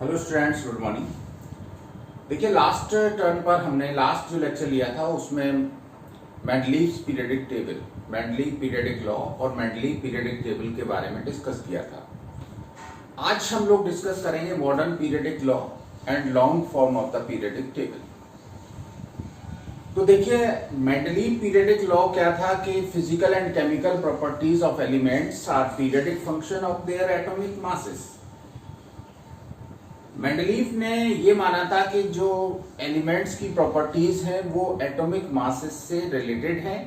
Hello students, good morning. देखिए, last turn पर हमने लास्ट जो लेक्चर लिया था उसमें Mendeleev's periodic table, Mendeleev periodic law और मेंडलीव पीरियडिक टेबल के बारे में डिस्कस किया था। आज हम लोग डिस्कस करेंगे modern periodic law and long form of the periodic table. तो देखिए, मेंडलीव पीरियडिक लॉ क्या था कि physical and chemical properties of elements are periodic function of their atomic masses. Mendeleev ने ये माना था कि जो एलिमेंट्स की प्रॉपर्टीज हैं वो एटॉमिक मासेस से रिलेटेड हैं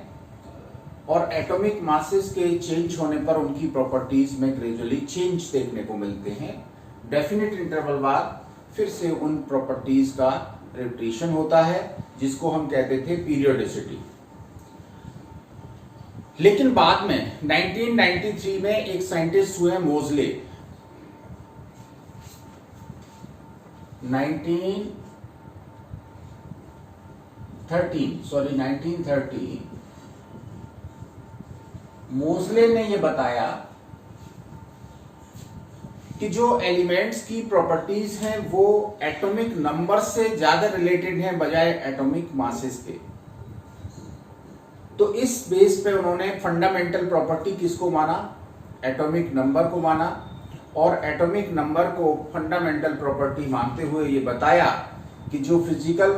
और एटॉमिक मासेस के चेंज होने पर उनकी प्रॉपर्टीज में ग्रेजुअली चेंज देखने को मिलते हैं। डेफिनेट इंटरवल बाद फिर से उन प्रॉपर्टीज का रिपीटेशन होता है, जिसको हम कहते थे पीरियोडिसिटी। लेकिन बाद में 1993 में एक साइंटिस्ट हुए मोजले। 1930 मोजले ने यह बताया कि जो एलिमेंट्स की प्रॉपर्टीज हैं वो एटॉमिक नंबर से ज्यादा रिलेटेड हैं बजाय एटॉमिक मासेस के। तो इस बेस पे उन्होंने फंडामेंटल प्रॉपर्टी किसको माना? एटॉमिक नंबर को माना, और एटॉमिक नंबर को फंडामेंटल प्रॉपर्टी मानते हुए ये बताया कि जो फिजिकल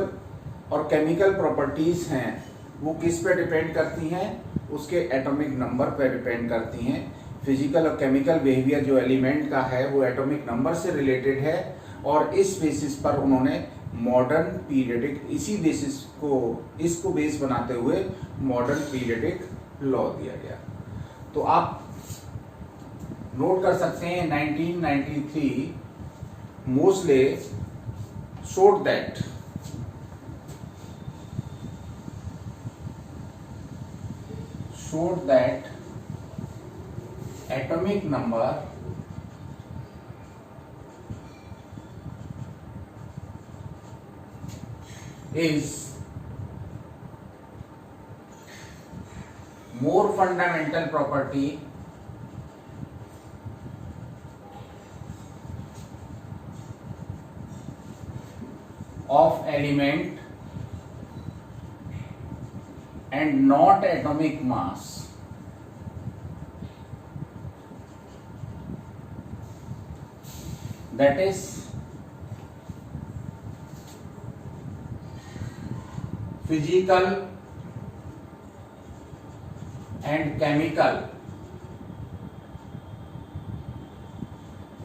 और केमिकल प्रॉपर्टीज हैं वो किस पे डिपेंड करती हैं? उसके एटॉमिक नंबर पे डिपेंड करती हैं। फिजिकल और केमिकल बिहेवियर जो एलिमेंट का है वो एटॉमिक नंबर से रिलेटेड है, और इस बेसिस पर उन्होंने मॉडर्न पीरियडिक, इसी बेसिस को, इसको बेस बनाते हुए मॉडर्न पीरियडिक लॉ दिया गया। तो आप नोट कर सकते हैं 1993 Mosley showed that atomic number is more fundamental property of element and not atomic mass. That is, physical and chemical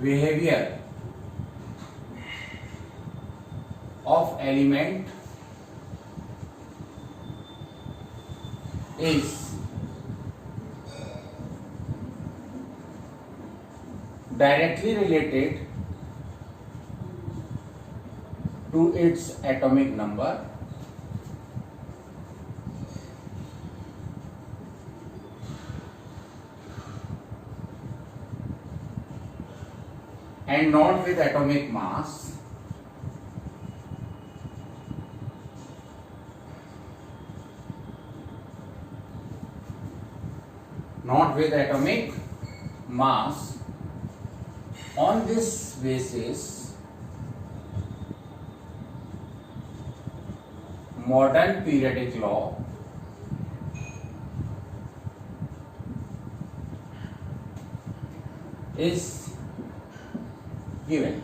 behavior of element is directly related to its atomic number and not with atomic mass. Not with atomic mass. On this basis, modern periodic law is given.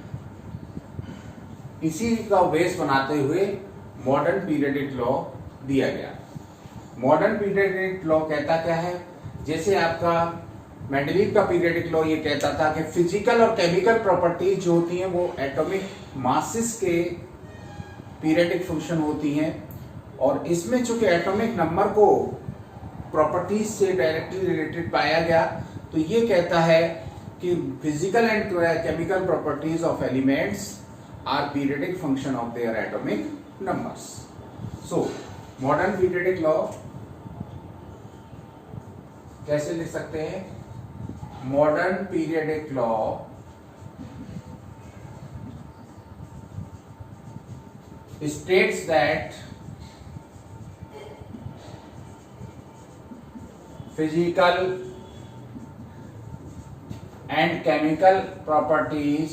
इसी का base बनाते हुए modern periodic law दिया गया। Modern periodic law कहता क्या है? जैसे आपका मेंडलीव का पीरियडिक लॉ ये कहता था कि फिजिकल और केमिकल प्रॉपर्टीज जो होती हैं वो एटॉमिक मासेस के पीरियडिक फंक्शन होती हैं, और इसमें चूंकि एटॉमिक नंबर को प्रॉपर्टीज से डायरेक्टली रिलेटेड पाया गया, तो ये कहता है कि physical and chemical properties of elements are periodic function of their atomic numbers. So modern periodic law कैसे लिख सकते हैं? Modern periodic law states that physical and chemical properties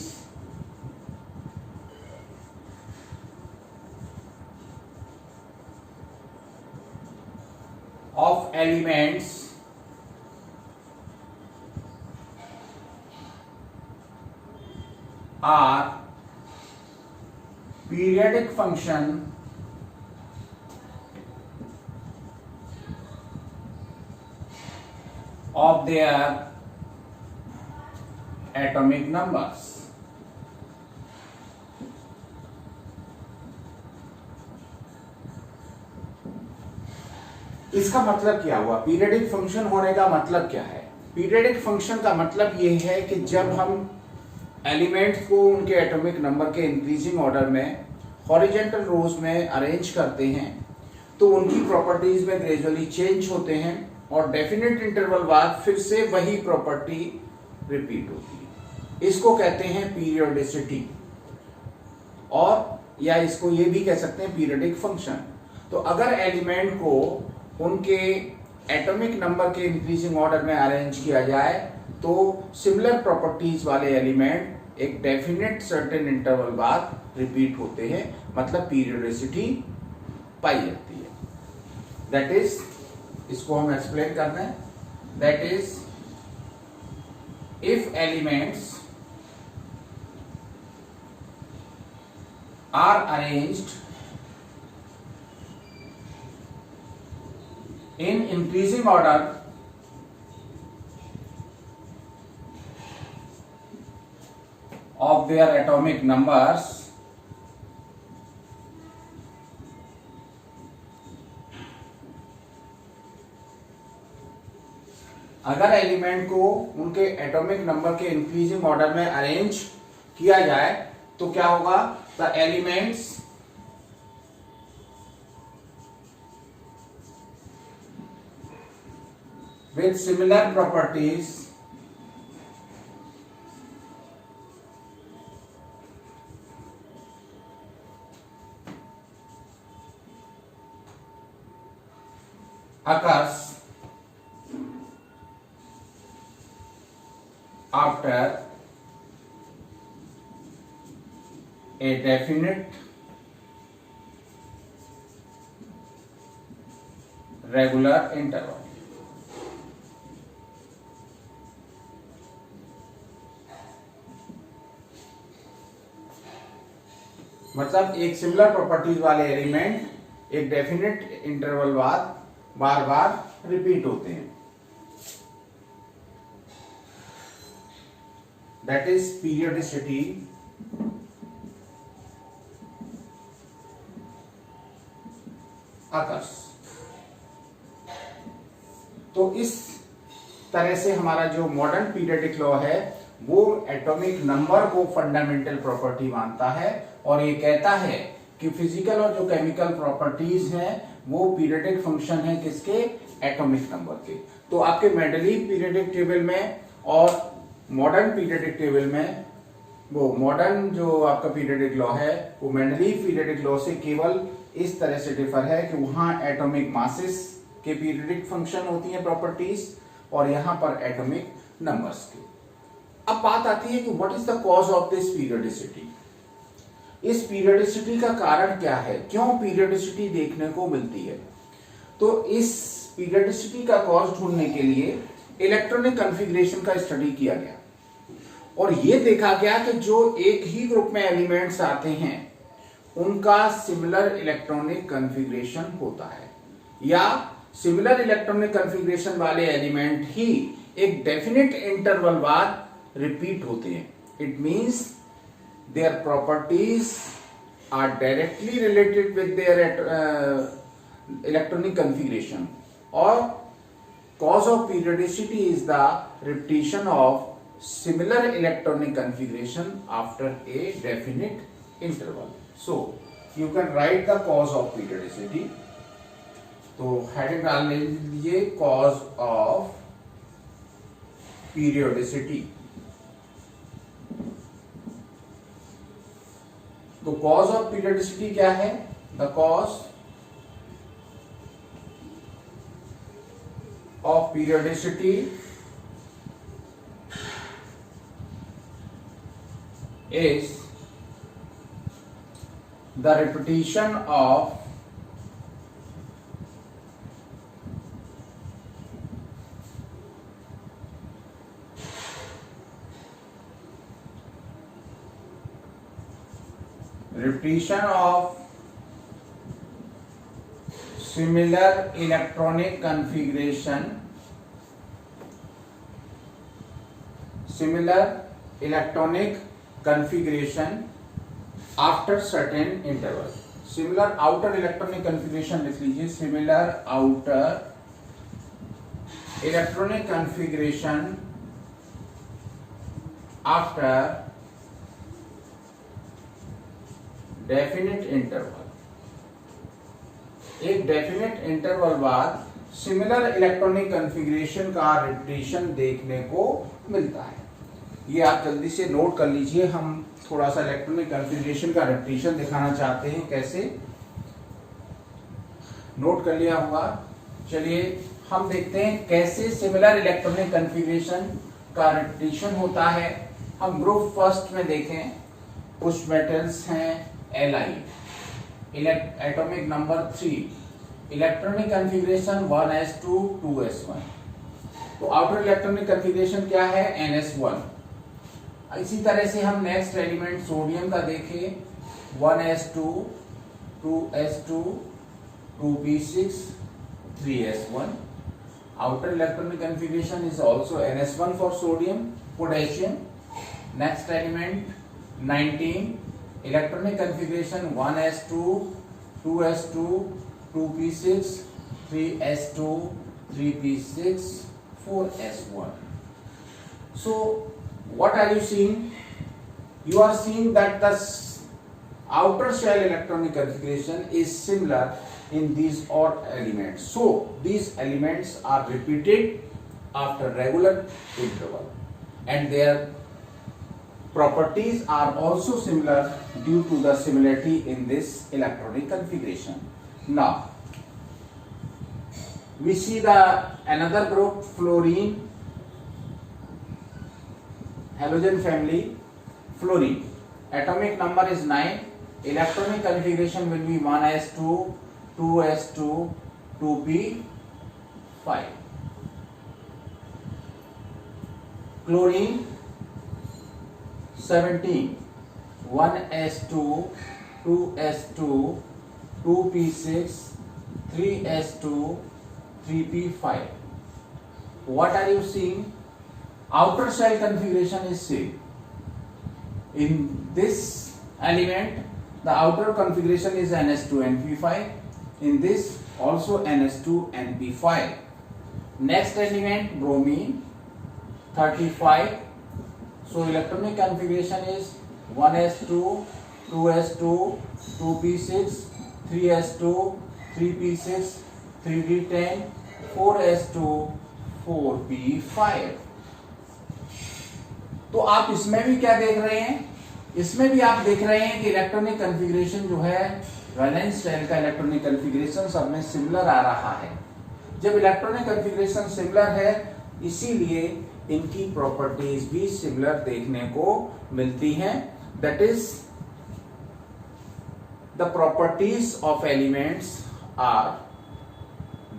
elements are periodic function of their atomic numbers. इसका मतलब क्या हुआ? Periodic function होने का मतलब क्या है? पीरियडिक फंक्शन का मतलब यह है कि जब हम एलिमेंट्स को उनके एटॉमिक नंबर के इंक्रीजिंग ऑर्डर में हॉरिजॉन्टल रोज में अरेंज करते हैं तो उनकी प्रॉपर्टीज में ग्रेजुअली चेंज होते हैं और डेफिनेट इंटरवल बाद फिर से वही प्रॉपर्टी रिपीट होती है। इसको कहते हैं पीरियोडिसिटी, और या इसको ये भी कह सकते हैं पीरियडिक फंक्शन। तो अगर एलिमेंट को उनके एटॉमिक नंबर के इंक्रीजिंग ऑर्डर में अरेंज किया जाए तो सिमिलर प्रॉपर्टीज वाले एलिमेंट एक डेफिनेट सर्टेन इंटरवल बाद रिपीट होते हैं, मतलब पीरियोडिसिटी पाई जाती है। दैट इज, इसको हम एक्सप्लेन करते हैं, that is if elements are arranged in increasing order of their atomic numbers, अगर एलिमेंट को उनके एटॉमिक नंबर के इंक्रीजिंग ऑर्डर में अरेंज किया जाए तो क्या होगा? The elements with similar properties occurs after a definite regular interval। मतलब एक सिमिलर प्रॉपर्टीज वाले एलिमेंट एक डेफिनेट इंटरवल बाद बार बार रिपीट होते हैं, दैट इज पीरियोडिसिटी अकर्स। तो इस तरह से हमारा जो मॉडर्न पीरियोडिक लॉ है वो एटॉमिक नंबर को फंडामेंटल प्रॉपर्टी मानता है और ये कहता है कि फिजिकल और जो केमिकल प्रॉपर्टीज हैं वो पीरियोडिक फंक्शन है किसके? एटॉमिक नंबर के। तो आपके मेंडलीव पीरियोडिक टेबल में और मॉडर्न पीरियोडिक टेबल में, वो मॉडर्न जो आपका पीरियोडिक लॉ है वो मेंडलीव पीरियोडिक लॉ से केवल इस तरह से डिफर है कि वहां एटॉमिक मासेस के पीरियोडिक फंक्शन होती है प्रॉपर्टीज और यहां पर एटॉमिक नंबर्स के। अब बात आती है कि what is the cause of this periodicity? इस पीरियोडिसिटी का कारण क्या है? क्यों पीरियोडिसिटी देखने को मिलती है? तो इस पीरियोडिसिटी का कॉज ढूंढने के लिए इलेक्ट्रॉनिक कॉन्फ़िगरेशन का स्टडी किया गया और यह देखा गया कि जो एक ही ग्रुप में एलिमेंट्स आते हैं उनका सिमिलर इलेक्ट्रॉनिक कॉन्फ़िगरेशन होता है, या सिमिलर इलेक्ट्रॉनिक कॉन्फ़िगरेशन वाले एलिमेंट ही एक डेफिनेट इंटरवल बाद रिपीट होते हैं। It means their properties are directly related with their electronic configuration, or cause of periodicity is the repetition of similar electronic configuration after a definite interval। So you can write the cause of periodicity। तो heading डाल लीजिए cause of periodicity। तो cause of periodicity क्या है? The cause of periodicity is the repetition of repetition of similar electronic configuration after certain interval. Similar outer electronic configuration लिख लीजिए, similar outer electronic configuration after definite interval, एक definite interval बाद similar electronic configuration का repetition देखने को मिलता है। ये आप जल्दी से नोट कर लीजिए। हम थोड़ा सा इलेक्ट्रॉनिक कॉन्फ़िगरेशन का रिपीटेशन दिखाना चाहते हैं, कैसे नोट कर लिया होगा। चलिए हम देखते हैं कैसे सिमिलर इलेक्ट्रॉनिक कॉन्फ़िगरेशन का रिपीटेशन होता है। हम ग्रुप फर्स्ट में देखें, कुछ मेटल्स हैं Li, atomic number 3, electronic configuration 1s2 2s1। तो आउटर इलेक्ट्रॉनिक कॉन्फ़िगरेशन क्या है? ns1। इसी तरह से हम नेक्स्ट एलिमेंट सोडियम का देखें, 1s2 2s2 2p6 3s1। Outer electronic configuration is also ns1 for sodium. Potassium next element 19, electronic configuration 1s2 2s2 2p6 3s2 3p6 4s1. So what are you seeing? You are seeing that the outer shell electronic configuration is similar in these all elements. So these elements are repeated after regular interval and their properties are also similar due to the similarity in this electronic configuration. Now we see the another group, fluorine, halogen family, fluorine. Atomic number is 9. Electronic configuration will be 1s2 2s2 2p5. Chlorine 17, 1s2 2s2 2p6 3s2 3p5. What are you seeing? Outer shell configuration is same. In this element the outer configuration is ns2 np5. In this also ns2 np5. Next element bromine 35. So electronic configuration is 1s2 2s2 2p6 3s2 3p6 3d10 4s2 4p5. तो आप इसमें भी क्या देख रहे हैं? इसमें भी आप देख रहे हैं कि इलेक्ट्रॉनिक कॉन्फ़िगरेशन जो है वैलेंस शेल का इलेक्ट्रॉनिक कॉन्फ़िगरेशन सब में सिमिलर आ रहा है। जब इलेक्ट्रॉनिक कॉन्फ़िगरेशन सिमिलर है इसीलिए इनकी प्रॉपर्टीज भी सिमिलर देखने को मिलती हैं। That is the properties of elements are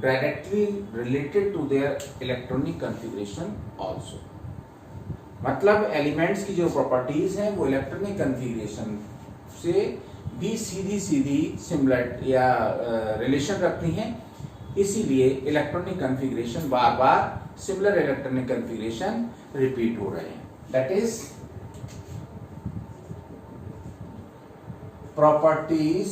directly related to their electronic configuration also. मतलब एलिमेंट्स की जो प्रॉपर्टीज हैं वो इलेक्ट्रॉनिक कॉन्फ़िगरेशन से भी सीधी सिमिलर या रिलेशन रखती हैं। इसीलिए इलेक्ट्रॉनिक कॉन्फ़िगरेशन बार बार सिमिलर इलेक्ट्रॉनिक कॉन्फ़िगरेशन रिपीट हो रहे हैं। That is properties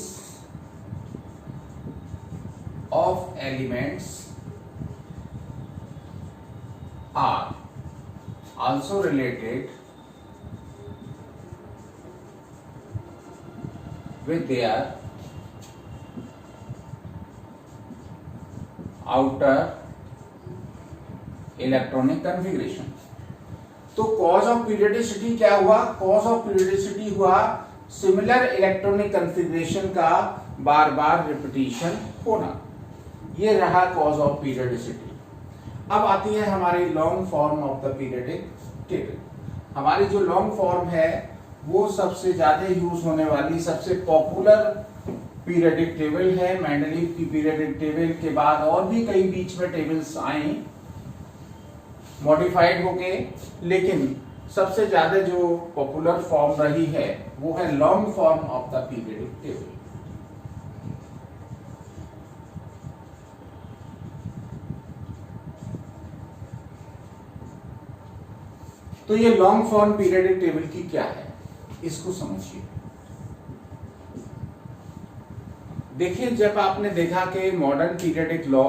of elements are also related with their outer electronic configuration. तो कॉज ऑफ पीरियोडिसिटी क्या हुआ? कॉज ऑफ पीरियोडिसिटी हुआ सिमिलर इलेक्ट्रॉनिक कॉन्फ़िगरेशन का बार बार रिपीटिशन होना। ये रहा कॉज ऑफ पीरियोडिसिटी। अब आती है हमारी long form of the periodic table. हमारी जो लॉन्ग फॉर्म है वो सबसे ज्यादा यूज होने वाली सबसे पॉपुलर पीरियोडिक टेबल है। मेंडलीव की पीरियोडिक टेबल के बाद और भी कई बीच में टेबल्स आए मॉडिफाइड होके, लेकिन सबसे ज्यादा जो पॉपुलर फॉर्म रही है वो है long form of the periodic table. तो ये लॉन्ग फॉर्म पीरियडिक टेबल की क्या है, इसको समझिए। देखिए, जब आपने देखा कि मॉडर्न पीरियडिक लॉ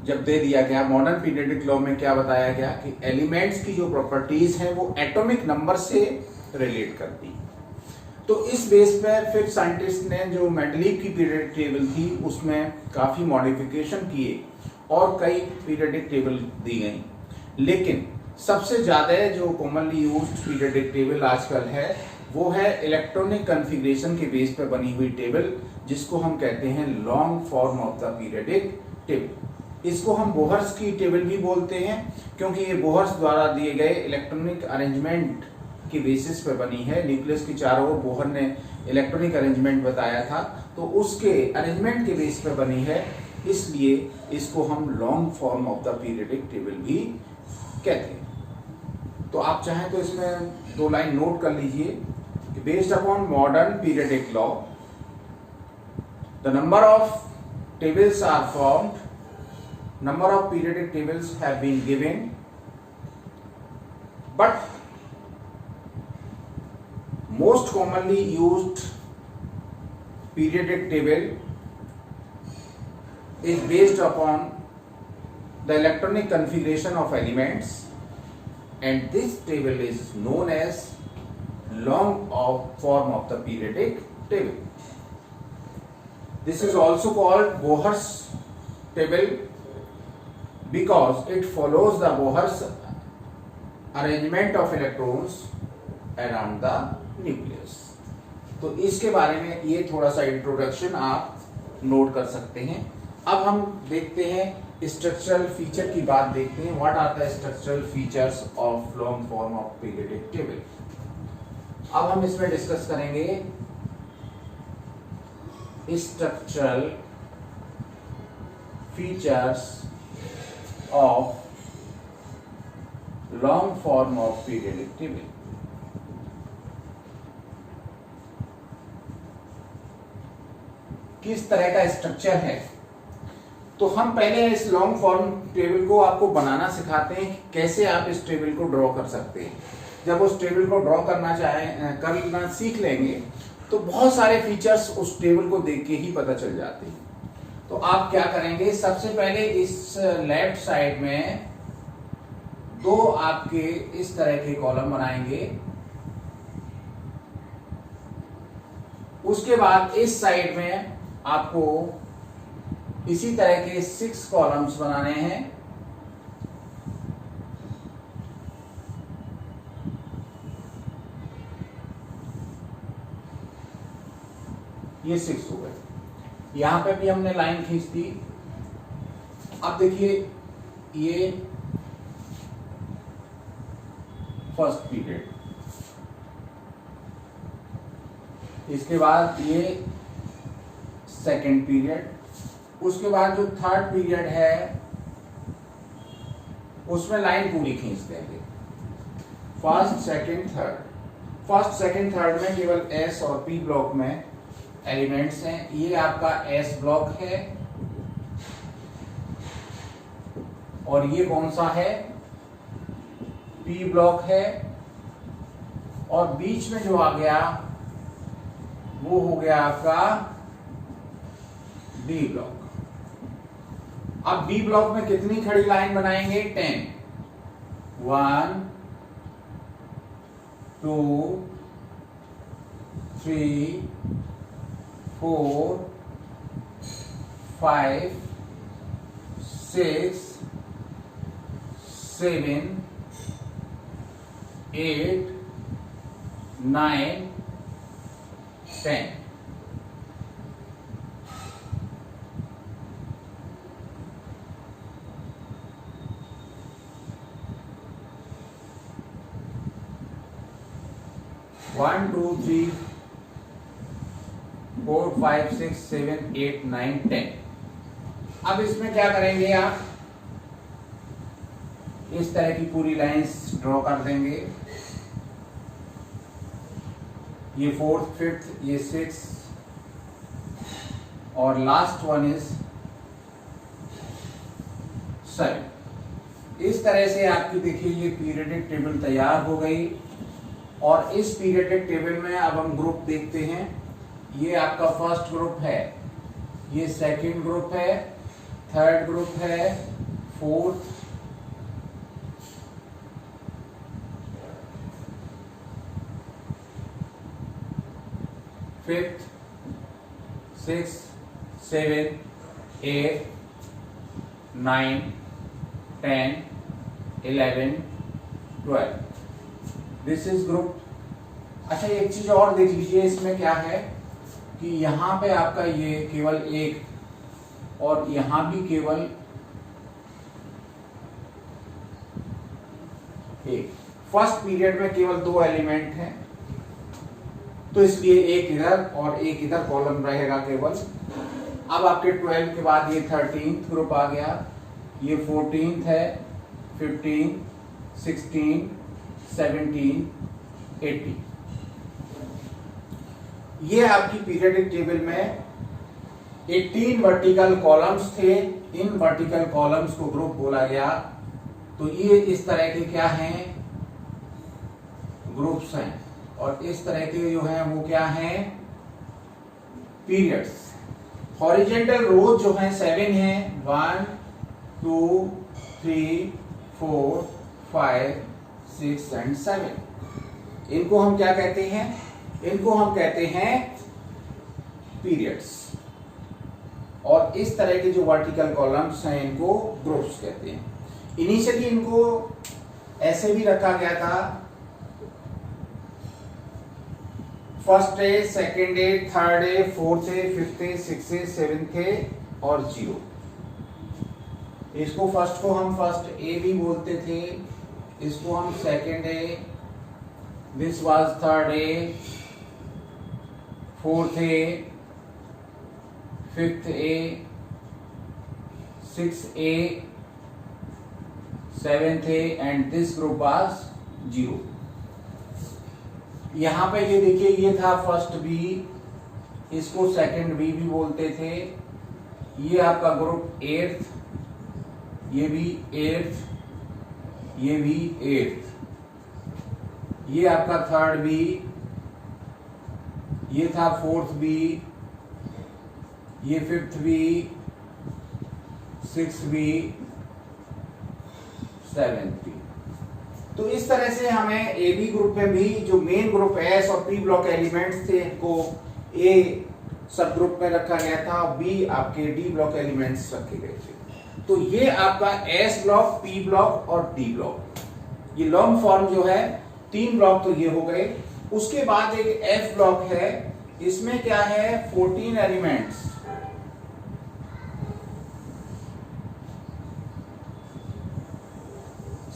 जब दे दिया गया, मॉडर्न पीरियडिक लॉ में क्या बताया गया कि एलिमेंट्स की जो प्रॉपर्टीज हैं वो एटॉमिक नंबर से रिलेट करती। तो इस बेस पर फिर साइंटिस्ट ने जो मेंडलीव की पीरियडिक टेबल थी उसमें काफी मॉडिफिकेशन किए और कई पीरियडिक टेबल दी गई। लेकिन सबसे ज्यादा जो कॉमनली यूज्ड पीरियडिक टेबल आजकल है वो है इलेक्ट्रॉनिक कॉन्फ़िगरेशन के बेस पर बनी हुई टेबल, जिसको हम कहते हैं long form of the periodic table. इसको हम बोहर्स की टेबल भी बोलते हैं क्योंकि ये बोहर्स द्वारा दिए गए इलेक्ट्रॉनिक अरेंजमेंट की बेसिस पर बनी है। न्यूक्लियस की चारों ओर बोहर ने इलेक्ट्रॉनिक अरेंजमेंट बताया था, तो उसके अरेंजमेंट के बेस पर बनी है, इसलिए इसको हम long form of the periodic table भी कहते हैं। तो आप चाहें तो इसमें 2 लाइन नोट कर लीजिए कि based upon modern periodic law the number of tables are formed, number of periodic tables have been given, but most commonly used periodic table is based upon the electronic configuration of elements, and this table is known as long form of the periodic table. This is also called Bohr's table because it follows the Bohr's arrangement of electrons around the nucleus. तो इसके बारे में ये थोड़ा सा introduction आप note कर सकते हैं। अब हम देखते हैं स्ट्रक्चरल फीचर की बात देखते हैं। What are the structural features of long form of periodic table. अब हम इसमें डिस्कस करेंगे structural features of long form of periodic table. किस तरह का स्ट्रक्चर है, तो हम पहले इस लॉन्ग फॉर्म टेबल को आपको बनाना सिखाते हैं कि कैसे आप इस टेबल को ड्रॉ कर सकते हैं। जब उस टेबल को ड्रॉ करना सीख लेंगे तो बहुत सारे फीचर्स उस टेबल को देख के ही पता चल जाते हैं। तो आप क्या करेंगे, सबसे पहले इस लेफ्ट साइड में 2 आपके इस तरह के कॉलम बनाएंगे। उसके बाद इस साइड में आपको इसी तरह के 6 कॉलम्स बनाने हैं। ये 6 हो गए। यहां पे भी हमने लाइन खींच दी। अब देखिए, ये फर्स्ट पीरियड, इसके बाद ये सेकंड पीरियड, उसके बाद जो थर्ड पीरियड है उसमें लाइन पूरी खींच देंगे। First second third, first second third में केवल एस और पी ब्लॉक में एलिमेंट्स हैं। ये आपका एस ब्लॉक है और ये कौन सा है, पी ब्लॉक है, और बीच में जो आ गया वो हो गया आपका डी ब्लॉक। अब बी ब्लॉक में कितनी खड़ी लाइन बनाएंगे, 10, 1 2 3 4 5 6 7 8 9 10। One two three 4 5 6 7 8 9 10। अब इसमें क्या करेंगे आप, इस तरह की पूरी लाइंस ड्रॉ कर देंगे। ये 4th 5th, ये 6th और लास्ट वन इज 7। इस तरह से आपकी देखिए ये पीरियडिक टेबल तैयार हो गई। और इस पीरियडिक टेबल में अब हम ग्रुप देखते हैं। ये आपका फर्स्ट ग्रुप है, ये सेकंड ग्रुप है, थर्ड ग्रुप है, fourth, fifth, six, 7, 8, 9, 10, 11, 12। This is group. अच्छा एक चीज और देख लीजिए, इसमें क्या है कि यहां पे आपका ये केवल एक और यहां भी केवल एक। फर्स्ट पीरियड में केवल 2 एलिमेंट हैं, तो इसलिए एक इधर और एक इधर कॉलम रहेगा केवल। अब आपके 12 के बाद ये 13th ग्रुप आ गया, ये 14th है, 15, 16, 17, 18। ये आपकी पीरियडिक टेबल में 18 वर्टिकल कॉलम्स थे। इन वर्टिकल कॉलम्स को ग्रुप बोला गया। तो ये इस तरह के क्या हैं, ग्रुप्स हैं। और इस तरह के जो हैं वो क्या हैं, पीरियड्स। हॉरिजेंटल रोज जो हैं 7 हैं, 1, 2, 3, 4, 5, 6 एंड 7। इनको हम क्या कहते हैं, इनको हम कहते हैं पीरियड्स। और इस तरह के जो वर्टिकल कॉलम्स हैं इनको ग्रुप्स कहते हैं। इनिशियली इनको ऐसे भी रखा गया था, first day, second day, third day, fourth day, fifth day, six day, seventh day और 0। इसको फर्स्ट को हम फर्स्ट ए भी बोलते थे, इसको हम second day, this was third day, fourth A, fifth A, six A, seventh A and this group was 0। यहां पे ये देखिए, ये था फर्स्ट बी, इसको सेकंड बी भी बोलते थे। ये आपका ग्रुप 8th, ये भी 8th, ये भी 8th। ये आपका थर्ड बी, ये था 4th बी, ये 5th B, 6th B, 7th B. तो इस तरह से हमें ए बी ग्रुप में भी जो मेन ग्रुप एस और पी ब्लॉक एलिमेंट्स थे इनको ए सब ग्रुप में रखा गया था, बी आपके डी ब्लॉक एलिमेंट्स रखे गए थे। तो ये आपका एस ब्लॉक, पी ब्लॉक और डी ब्लॉक, ये लॉन्ग फॉर्म जो है 3 ब्लॉक तो ये हो गए। उसके बाद एक एफ ब्लॉक है, इसमें क्या है 14 एलिमेंट्स।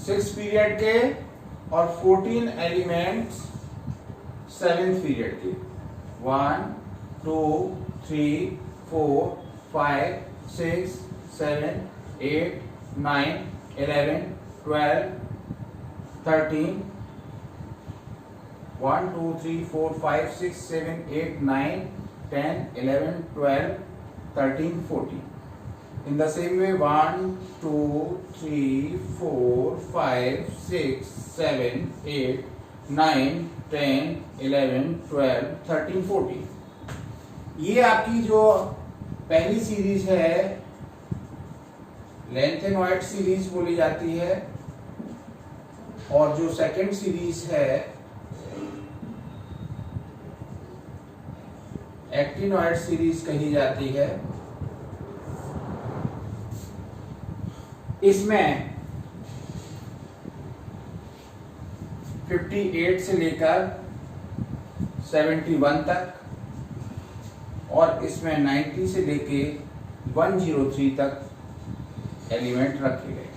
सिक्स पीरियड के और 14 एलिमेंट्स 7th पीरियड के। 1, 2, 3, 4, 5, 6, 7, 8, 9, 11, 12, 13, 1, 2, 3, 4, 5, 6, 7, 8, 9, 10, 11, 12, 13, 14. In the same way, 1, 2, 3, 4, 5, 6, 7, 8, 9, 10, 11, 12, 13, 14। ये आपकी जो पहली सीरीज है लेंथेनॉइड सीरीज बोली जाती है, और जो सेकंड सीरीज है एक्टिनॉइड सीरीज कही जाती है। इसमें 58 से लेकर 71 तक और इसमें 90 से लेके 103 तक एलिमेंट रखे गए।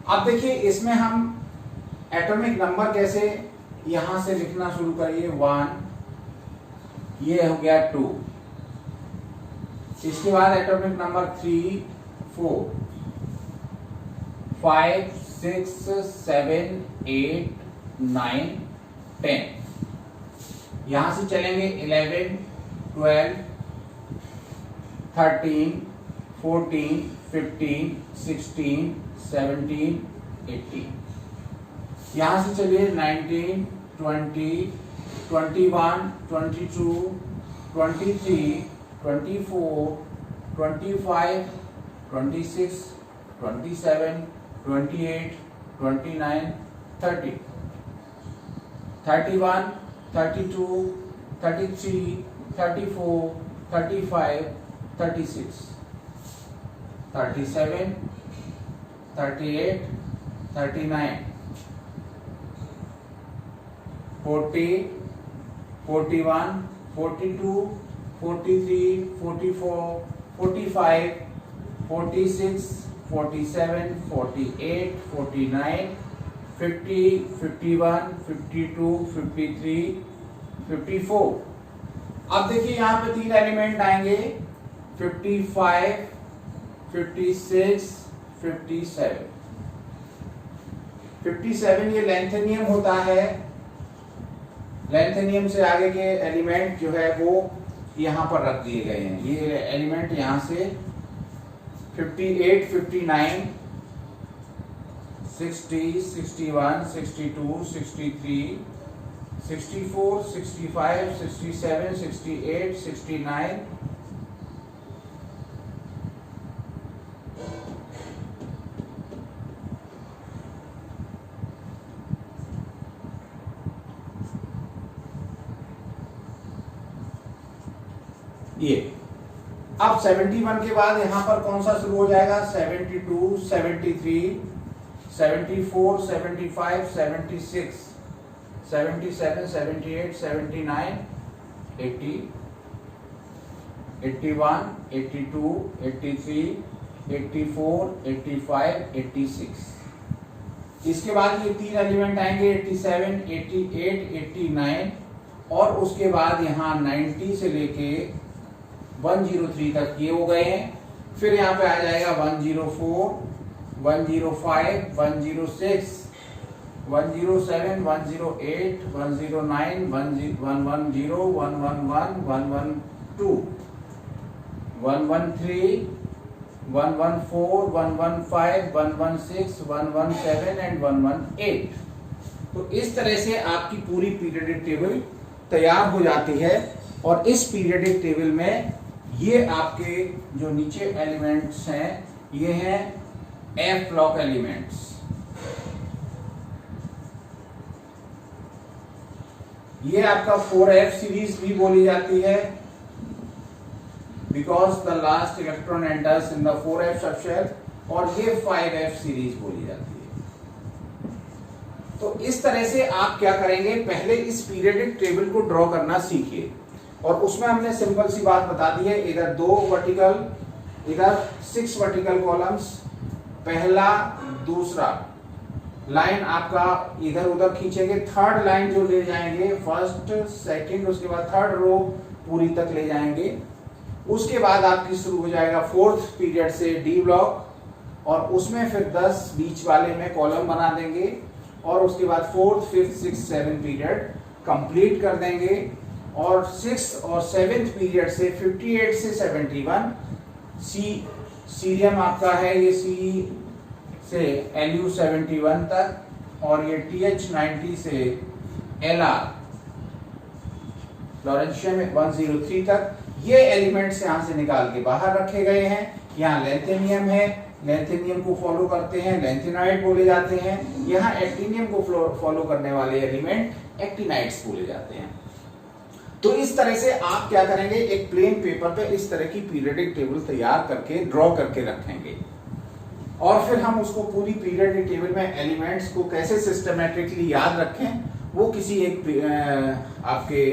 अब देखिए इसमें हम एटॉमिक नंबर कैसे यहां से लिखना शुरू करिए। 1, ये हो गया 2, इसके बाद एटॉमिक नंबर 3, 4, 5, 6 7 8 9 10। यहां से चलेंगे 11 12 13 14 15 16 17 18। यहां से चलिए 19 20 21 22 23 24 25 26 27 28 29 30 31 32 33 34 35 36 37 38 39 40 41 42 43 44 45 46 47 48 49 50 51 52 53 54। अब देखिए यहां पे तीन एलिमेंट आएंगे 55 56 57। 57 ये लेंथेनियम होता है। लेंथेनियम से आगे के एलिमेंट जो है वो यहां पर रख दिए गए हैं। ये एलिमेंट यहां से 58 59 60 61 62 63 64 65 67 68 69 ये। अब 71 के बाद यहां पर कौन सा शुरू हो जाएगा 72 73 74 75 76 77 78 79 80 81 82 83 84 85 86। इसके बाद ये तीन एलिमेंट आएंगे 87 88 89 और उसके बाद यहाँ 90 से लेके 103 तक ये हो गए हैं। फिर यहाँ पे आ जाएगा 104 105 106 107 108 109 110 111 112 113 114 115 116 117 एंड 118। तो इस तरह से आपकी पूरी पीरियडिक टेबल तैयार हो जाती है। और इस पीरियडिक टेबल में ये आपके जो नीचे एलिमेंट्स हैं ये हैं एफ ब्लॉक एलिमेंट्स। ये आपका 4f सीरीज भी बोली जाती है because the last electron enters in the 4f subshell. और ये 5f सीरीज बोली जाती है। तो इस तरह से आप क्या करेंगे, पहले इस पीरियडिक टेबल को ड्रॉ करना सीखिए। और उसमें हमने सिंपल सी बात बता दी है, इधर 2 वर्टिकल इधर 6 वर्टिकल कॉलम्स, पहला दूसरा लाइन आपका इधर उधर खींचेंगे, थर्ड लाइन जो ले जाएंगे फर्स्ट सेकंड उसके बाद थर्ड रो पूरी तक ले जाएंगे। उसके बाद आपकी शुरू हो जाएगा फोर्थ पीरियड से डी ब्लॉक और उसमें फिर 10 बीच वाले में कॉलम बना देंगे और उसके बाद fourth fifth six 7 period complete कर देंगे। और 6 और 7th पीरियड से 58 से 71 सीरियम आपका है, ये सी से LU 71 तक और ये TH 90 से LR लॉरेंशियम 103 तक। ये एलिमेंट्स यहां से निकाल के बाहर रखे गए हैं। यहाँ लेंथेनियम है, लेंथेनियम को फॉलो करते हैं लेंथेनाइड बोले जाते हैं। यहाँ एक्टिनियम को फॉलो करने वाले एलिमेंट एक्टिनाइड्स बोले जाते हैं। तो इस तरह से आप क्या करेंगे, एक प्लेन पेपर पे इस तरह की पीरियडिक टेबल तैयार करके ड्रॉ करके रखेंगे और फिर हम उसको पूरी पीरियडिक टेबल में एलिमेंट्स को कैसे सिस्टमेटिकली याद रखें वो किसी एक आपके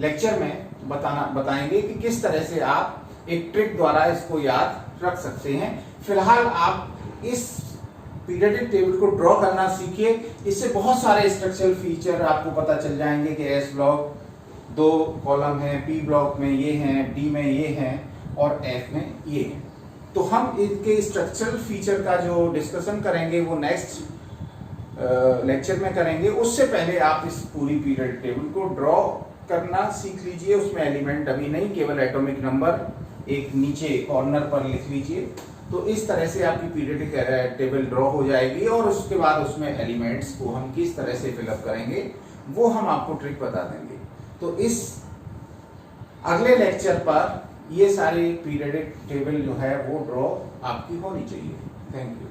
लेक्चर में बताएंगे कि किस तरह से आप एक ट्रिक द्वारा इसको याद रख सकते हैं। फिलहाल आप इस पीरियडिक टेबल को ड्रॉ करना सीखिए। इससे बहुत सारे स्ट्रक्चरल फीचर आपको पता चल जाएंगे कि एस ब्लॉक 2 कॉलम है, पी ब्लॉक में ये हैं, डी में ये हैं और एफ में ये हैं। तो हम इनके स्ट्रक्चरल फीचर का जो डिस्कशन करेंगे वो नेक्स्ट लेक्चर में करेंगे। उससे पहले आप इस पूरी पीरियडिक टेबल को ड्रॉ करना सीख लीजिए। उसमें एलिमेंट अभी नहीं, केवल एटॉमिक नंबर एक नीचे कॉर्नर पर लिख लीजिए। तो इस तरह से आपकी पीरियडिक टेबल ड्रॉ हो जाएगी और उसके बाद उसमें एलिमेंट्स को हम किस तरह से फिलअप करेंगे वो हम आपको ट्रिक बता देंगे। तो इस अगले लेक्चर पर ये सारी पीरियडिक टेबल जो है वो ड्रॉ आपकी होनी चाहिए। Thank you.